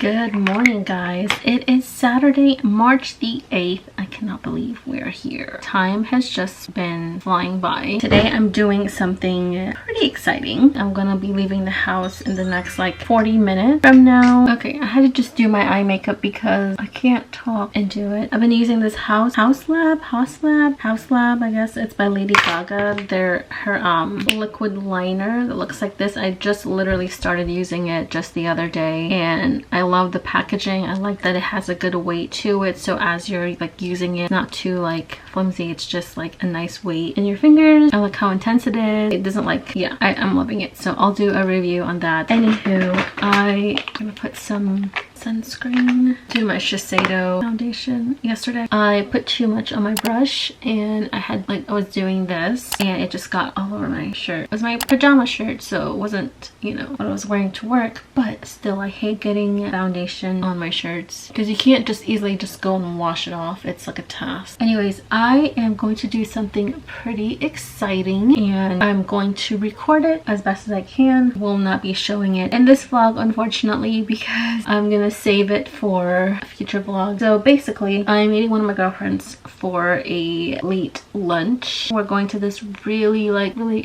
Good morning, guys. It is Saturday, March the 8th. I cannot believe we're here. Time has just been flying by. Today I'm doing something pretty exciting. I'm gonna be leaving the house in the next like 40 minutes from now. Okay, I had to just do my eye makeup because I can't talk and do it. I've been using this House Lab, I guess. It's by Lady Gaga. They're her liquid liner that looks like this. I just literally started using it just the other day and I love the packaging. I like that it has a good weight to it, so as you're like using it, not too like flimsy, it's just like a nice weight in your fingers. I like how intense it is. It doesn't like, yeah, I'm loving it, so I'll do a review on that. Anywho, I'm gonna put some sunscreen. Do my Shiseido foundation yesterday. I put too much on my brush and I was doing this and it just got all over my shirt. It was my pajama shirt, so it wasn't, you know, what I was wearing to work, but still I hate getting foundation on my shirts because you can't just easily just go and wash it off. It's like a task. Anyways, I am going to do something pretty exciting and I'm going to record it as best as I can. Will not be showing it in this vlog, unfortunately, because I'm gonna save it for a future vlog. So basically, I'm meeting one of my girlfriends for a late lunch. We're going to this really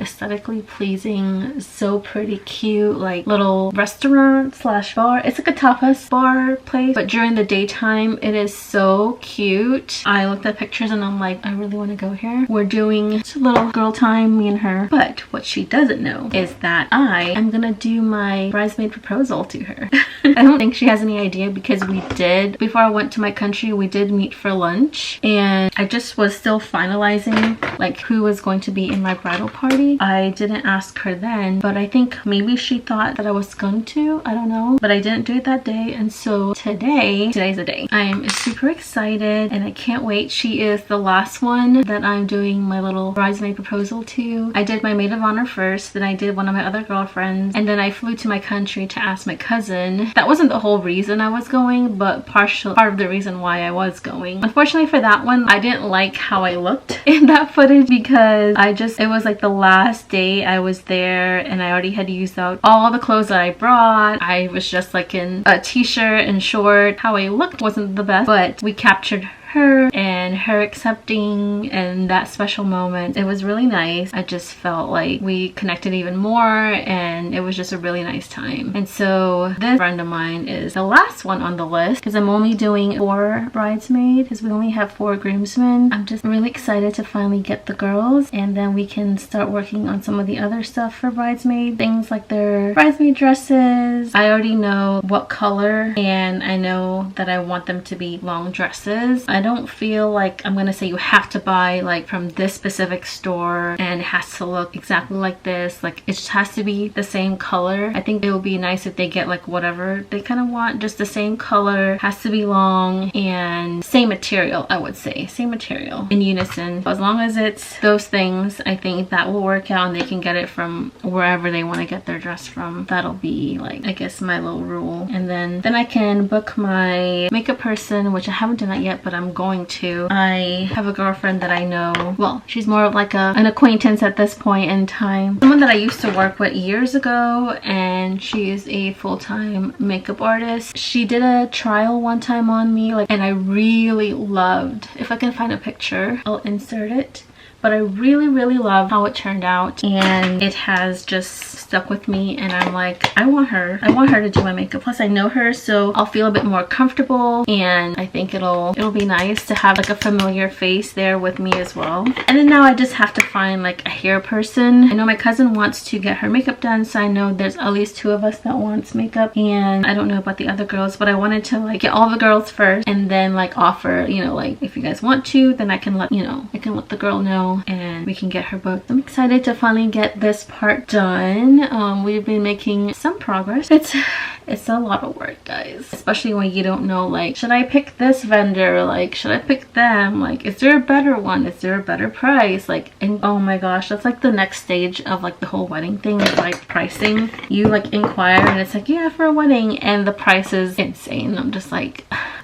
aesthetically pleasing, so pretty cute like little restaurant slash bar. It's like a tapas bar place, but during the daytime it is so cute. I looked at pictures and I'm like, I really want to go here. We're doing just a little girl time, me and her. But what she doesn't know is that I am gonna do my bridesmaid proposal to her. I don't think she has any idea because we did, before I went to my country, we did meet for lunch and I just was still finalizing like who was going to be in my bridal party. I didn't ask her then, but I think maybe she thought that I was going to, I don't know, but I didn't do it that day. And so today's the day. I am super excited and I can't wait. She is the last one that I'm doing my little bridesmaid proposal to. I did my maid of honor first, then I did one of my other girlfriends, and then I flew to my country to ask my cousin. That wasn't the whole reason I was going, but part of the reason why I was going. Unfortunately for that one, I didn't like how I looked in that footage because it was like the last day I was there and I already had used out all the clothes that I brought. I was just like in a t-shirt and short. How I looked wasn't the best, but we captured her and her accepting and that special moment. It was really nice. I just felt like we connected even more and it was just a really nice time. And so this friend of mine is the last one on the list because I'm only doing 4 bridesmaids because we only have 4 groomsmen. I'm just really excited to finally get the girls and then we can start working on some of the other stuff for bridesmaids, things like their bridesmaid dresses. I already know what color and I know that I want them to be long dresses. I don't feel like I'm gonna say you have to buy like from this specific store and it has to look exactly like this. Like it just has to be the same color. I think it would be nice if they get like whatever they kind of want, just the same color, has to be long and same material. I would say same material in unison. As long as it's those things, I think that will work out and they can get it from wherever they want to get their dress from. That'll be like, I guess, my little rule. And then I can book my makeup person, which I haven't done that yet, but I'm going to. I have a girlfriend that I know, well, she's more of like an acquaintance at this point in time, someone that I used to work with years ago, and she is a full-time makeup artist. She did a trial one time on me, like, and I really loved, if I can find a picture I'll insert it, but I really love how it turned out and it has just stuck with me and I'm like, I want her to do my makeup. Plus I know her, so I'll feel a bit more comfortable and I think it'll be nice to have like a familiar face there with me as well. And then now I just have to find like a hair person. I know my cousin wants to get her makeup done, so I know there's at least 2 of us that wants makeup, and I don't know about the other girls, but I wanted to like get all the girls first and then like offer, you know, like if you guys want to, then I can let the girl know and we can get her booked. I'm excited to finally get this part done. We've been making some progress. It's a lot of work, guys, especially when you don't know, like, should I pick this vendor? Like, should I pick them? Like, is there a better one? Is there a better price? Like, and oh my gosh, that's like the next stage of like the whole wedding thing, is like pricing. You like inquire and it's like, yeah, for a wedding, and the price is insane. I'm just like,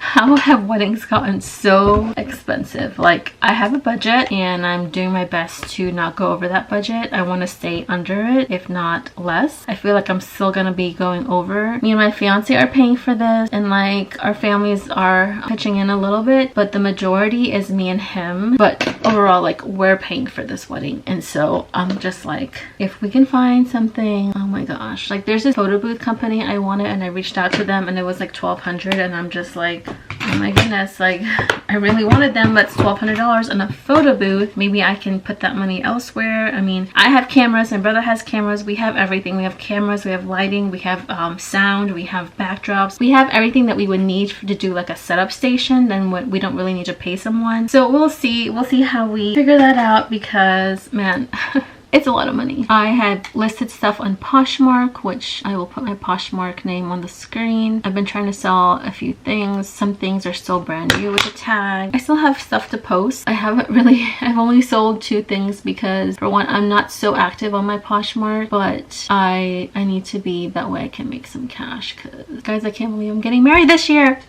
how have weddings gotten so expensive? Like, I have a budget and I'm doing my best to not go over that budget. I want to stay under it, if not less. I feel like I'm still gonna be going over. Me and my fiance are paying for this, and like our families are pitching in a little bit, but the majority is me and him. But overall, like, we're paying for this wedding. And so I'm just like, if we can find something, oh my gosh. Like, there's this photo booth company I wanted, and I reached out to them and it was like $1,200, and I'm just like, oh my goodness, like, I really wanted them, but it's $1,200 in a photo booth. Maybe I can put that money elsewhere. I mean, I have cameras, my brother has cameras, we have everything. We have cameras, we have lighting, we have sound, we have backdrops, we have everything that we would need to do like a setup station. Then what, we don't really need to pay someone. So we'll see how we figure that out, because man, it's a lot of money. I had listed stuff on Poshmark, which I will put my Poshmark name on the screen. I've been trying to sell a few things. Some things are still brand new with a tag. I still have stuff to post. I've only sold 2 things because, for one, I'm not so active on my Poshmark, but I need to be, that way I can make some cash, because guys, I can't believe I'm getting married this year.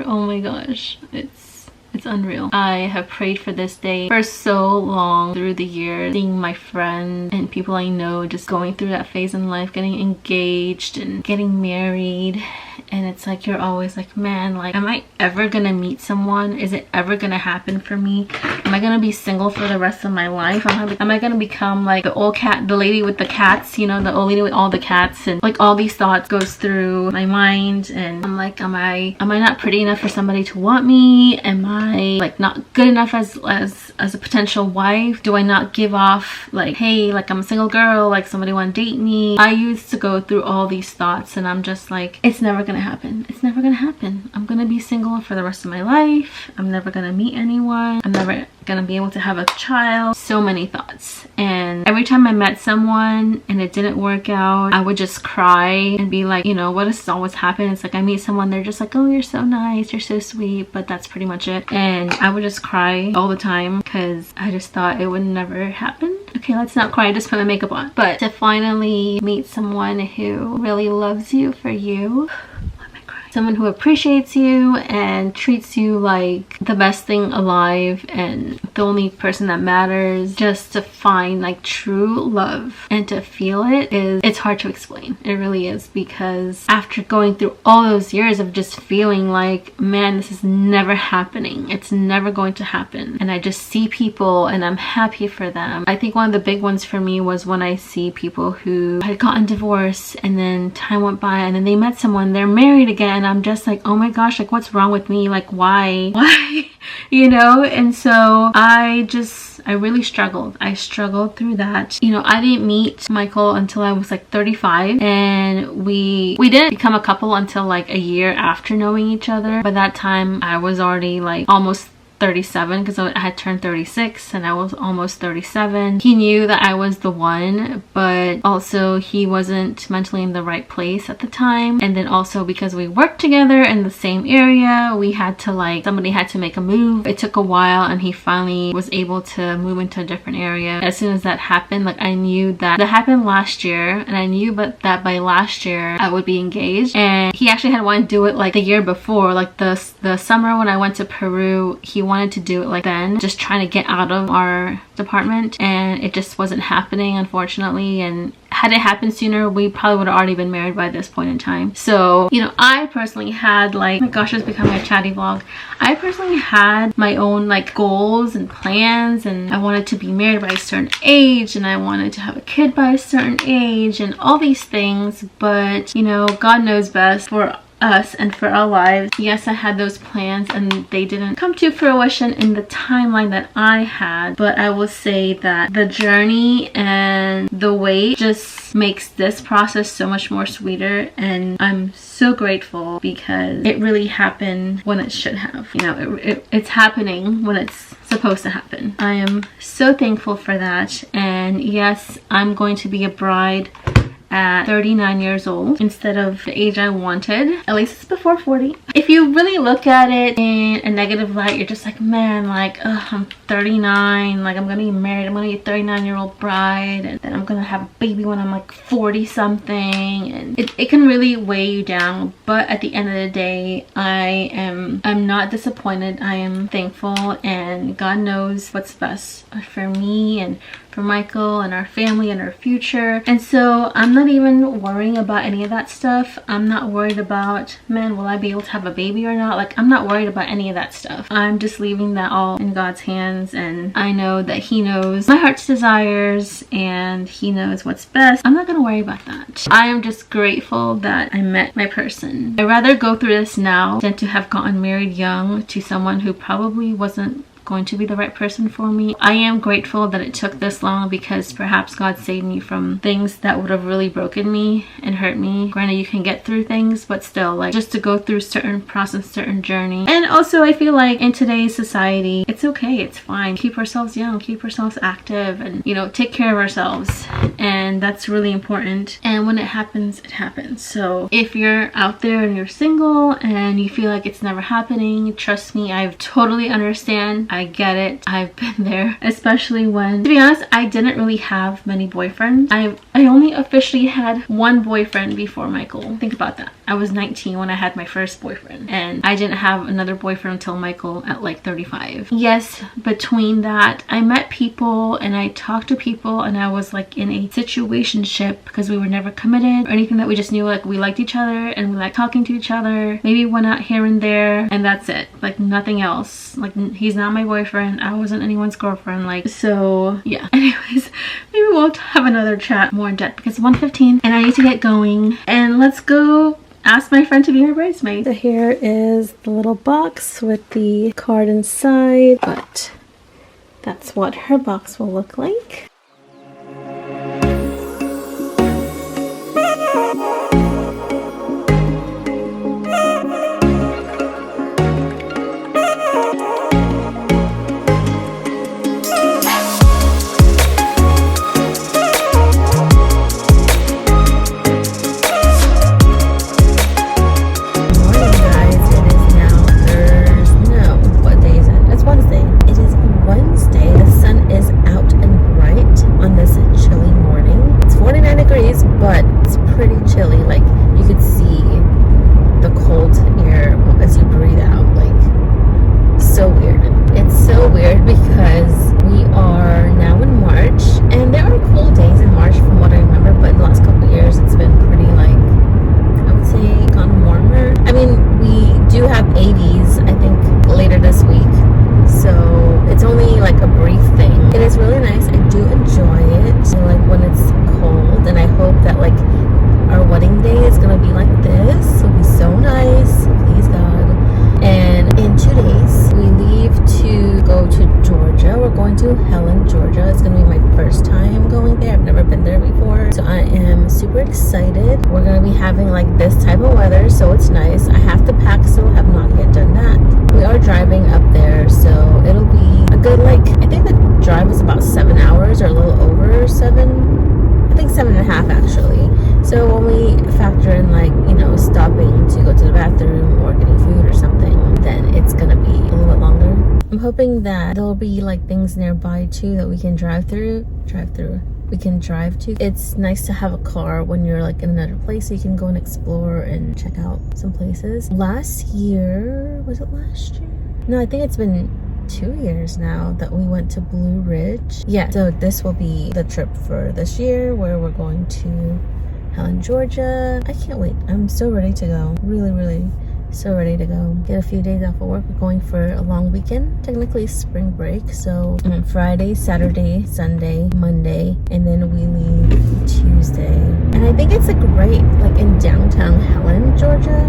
Oh my gosh, it's unreal. I have prayed for this day for so long through the years, seeing my friends and people I know just going through that phase in life, getting engaged and getting married. And it's like, you're always like, man, like, am I ever gonna meet someone? Is it ever gonna happen for me? Am I gonna be single for the rest of my life? Am I gonna become like the old cat, the lady with the cats, you know, the old lady with all the cats? And like, all these thoughts goes through my mind, and I'm like, am I not pretty enough for somebody to want me? Am I like not good enough as a potential wife? Do I not give off like, hey, like, I'm a single girl, like, somebody want to date me? I used to go through all these thoughts, and I'm just like, it's never gonna happen. It's never gonna happen. I'm gonna be single for the rest of my life. I'm never gonna meet anyone. I'm never gonna be able to have a child. So many thoughts. And every time I met someone and it didn't work out, I would just cry and be like, you know, what has always happened? It's like, I meet someone, they're just like, oh, you're so nice, you're so sweet, but that's pretty much it. And I would just cry all the time because I just thought it would never happen. Okay, let's not cry, I just put my makeup on. But to finally meet someone who really loves you for you, someone who appreciates you and treats you like the best thing alive and the only person that matters, just to find like true love and to feel it's hard to explain. It really is, because after going through all those years of just feeling like, man, this is never happening, it's never going to happen, and I just see people and I'm happy for them. I think one of the big ones for me was when I see people who had gotten divorced and then time went by and then they met someone, they're married again. I'm just like, oh my gosh, like, what's wrong with me? Like, why you know? And so I really struggled. I struggled through that. You know, I didn't meet Michael until I was like 35, and we didn't become a couple until like a year after knowing each other. By that time I was already like almost 37, because I had turned 36 and I was almost 37. He knew that I was the one, but also he wasn't mentally in the right place at the time. And then also because we worked together in the same area, we had to like, somebody had to make a move. It took a while and he finally was able to move into a different area. As soon as that happened, like, I knew that happened last year, and I knew that by last year I would be engaged. And he actually had wanted to do it like the year before, like the summer when I went to Peru. He wanted to do it like then, just trying to get out of our department, and it just wasn't happening, unfortunately. And had it happened sooner, we probably would have already been married by this point in time. So, you know, I personally had like, oh my gosh, it's becoming a chatty vlog. I personally had my own like goals and plans, and I wanted to be married by a certain age, and I wanted to have a kid by a certain age, and all these things. But, you know, God knows best for us and for our lives. Yes, I had those plans and they didn't come to fruition in the timeline that I had, but I will say that the journey and the wait just makes this process so much more sweeter, and I'm so grateful because it really happened when it should have. You know, it's happening when it's supposed to happen. I am so thankful for that. And yes, I'm going to be a bride at 39 years old instead of the age I wanted. At least it's before 40. If you really look at it in a negative light, you're just like, man, like, ugh, I'm 39, like I'm gonna be married, I'm gonna be a 39-year-old bride, and then I'm gonna have a baby when I'm like 40 something, and it can really weigh you down. But at the end of the day, I'm not disappointed. I am thankful, and God knows what's best for me and for Michael and our family and our future. And so I'm not even worrying about any of that stuff. I'm not worried about, man, will I be able to have a baby or not? Like, I'm not worried about any of that stuff. I'm just leaving that all in God's hands, and I know that He knows my heart's desires and He knows what's best. I'm not gonna worry about that. I am just grateful that I met my person. I'd rather go through this now than to have gotten married young to someone who probably wasn't going to be the right person for me. I am grateful that it took this long, because perhaps God saved me from things that would have really broken me and hurt me. Granted, you can get through things, but still, like, just to go through certain process, certain journey. And also, I feel like in today's society, it's okay, it's fine. Keep ourselves young, keep ourselves active, and, you know, take care of ourselves. And that's really important. And when it happens, it happens. So if you're out there and you're single and you feel like it's never happening, trust me, I totally understand. I get it. I've been there, especially when, to be honest, I didn't really have many boyfriends. I only officially had one boyfriend before Michael. Think about that. I was 19 when I had my first boyfriend, and I didn't have another boyfriend until Michael at like 35. Yes, between that, I met people and I talked to people, and I was like in a situationship, because we were never committed or anything, that we just knew like we liked each other and we liked talking to each other. Maybe went out here and there, and that's it. Like nothing else. Like he's not my boyfriend, I wasn't anyone's girlfriend. Like, so yeah. Anyways, maybe we'll have another chat more in depth, because it's 1:15 and I need to get going, and let's go ask my friend to be my bridesmaid. So here is the little box with the card inside, but that's what her box will look like. Excited. We're gonna be having like this type of weather, so it's nice. I have to pack, so I have not yet done that. We are driving up there, so it'll be a good, like, I think the drive is about 7 hours, or a little over 7. I think 7.5 actually. So when we factor in, like, you know, stopping to go to the bathroom or getting food or something, then it's gonna be a little bit longer. I'm hoping that there'll be like things nearby too that we can drive to. It's nice to have a car when you're like in another place, so you can go and explore and check out some places. Last year, was it last year? No, I think it's been 2 years now that we went to Blue Ridge. Yeah, so this will be the trip for this year, where we're going to Helen, Georgia. I can't wait. I'm so ready to go. Really so ready to go. Get a few days off of work. We're going for a long weekend, technically spring break. So Friday, Saturday, Sunday, Monday, and then we leave Tuesday. And I think it's a great, like, in downtown Helen, Georgia.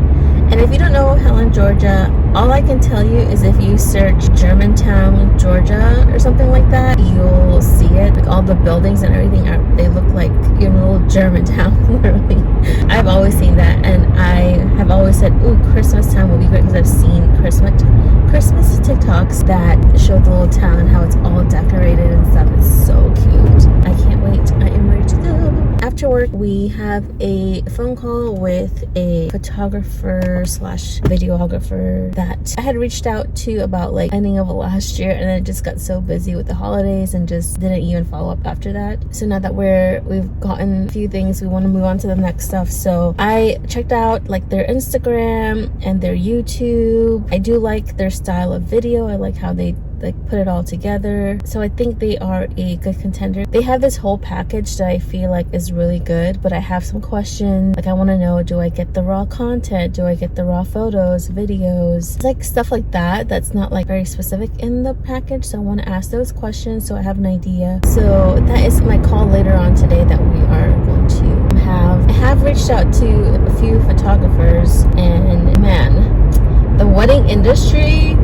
And if you don't know Helen, Georgia, all I can tell you is if you search Germantown, Georgia or something like that, you'll see it. Like, all the buildings and everything they look like you're in a little Germantown, literally. I've always seen that, and I have always said, ooh, Christmas time will be great, because I've seen Christmas TikToks that show the little town and how it's all decorated and stuff. It's so cute. I can't wait. I am ready to go. after work, we have a phone call with a photographer slash videographer that I had reached out to about like ending of last year, and then it just got so busy with the holidays and just didn't even follow up after that. So now that we've gotten a few things, we want to move on to the next stuff. So I checked out like their Instagram and their YouTube. I do like their style of video. I like how they like put it all together. So I think they are a good contender. They have this whole package that I feel like is really good, but I have some questions. Like I want to know, do I get the raw content? Do I get the raw photos, videos? Like stuff like that that's not like very specific in the package. So I want to ask those questions so I have an idea. So that is my call later on today that we are going to have. I have reached out to a few photographers, and man, the wedding industry,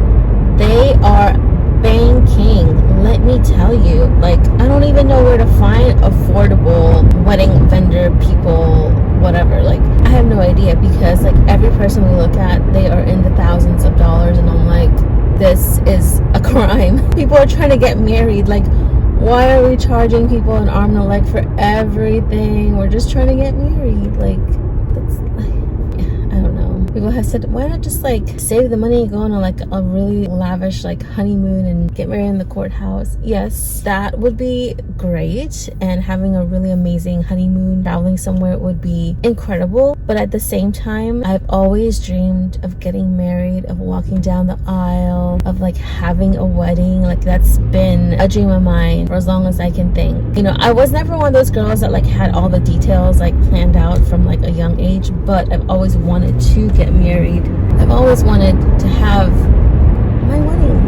they are banking, let me tell you. Like I don't even know where to find affordable wedding vendor people, whatever. Like I have no idea, because like every person we look at, they are in the thousands of dollars, and I'm like, this is a crime. People are trying to get married. Like, why are we charging people an arm and a leg for everything? We're just trying to get married. Like, that's like, I don't know. People have said, why not just like save the money and go on like a really lavish like honeymoon and get married in the courthouse? Yes, that would be great, and having a really amazing honeymoon, traveling somewhere would be incredible. But at the same time, I've always dreamed of getting married, of walking down the aisle, of like having a wedding. Like that's been a dream of mine for as long as I can think. You know, I was never one of those girls that like had all the details like planned out from like a young age, but I've always wanted to get married. I've always wanted to have my wedding.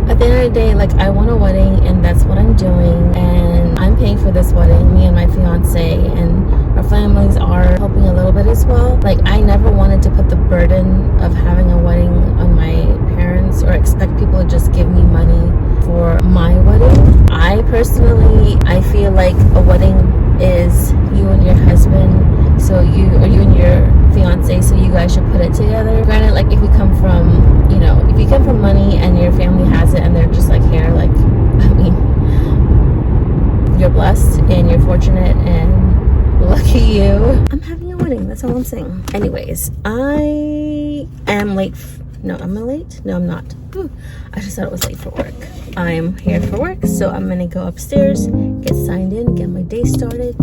At the end of the day, like I want a wedding, and that's what I'm doing, and I'm paying for this wedding, me and my fiance, and our families are helping a little bit as well. Like I never wanted to put the burden of having a wedding on my parents or expect people to just give me money for my wedding. I personally, I feel like a wedding is you and your husband, so you and your fiance, so you guys should put it together. Granted, like if you come from, you know, if you come from money and your family has it and they're just like here, like I mean, you're blessed and you're fortunate and lucky you. I'm having a wedding, that's all I'm saying. Anyways, I am late. I'm late? No, I'm not. Whew. I just thought it was late for work. I'm here for work, so I'm gonna go upstairs, get signed in, get my day started.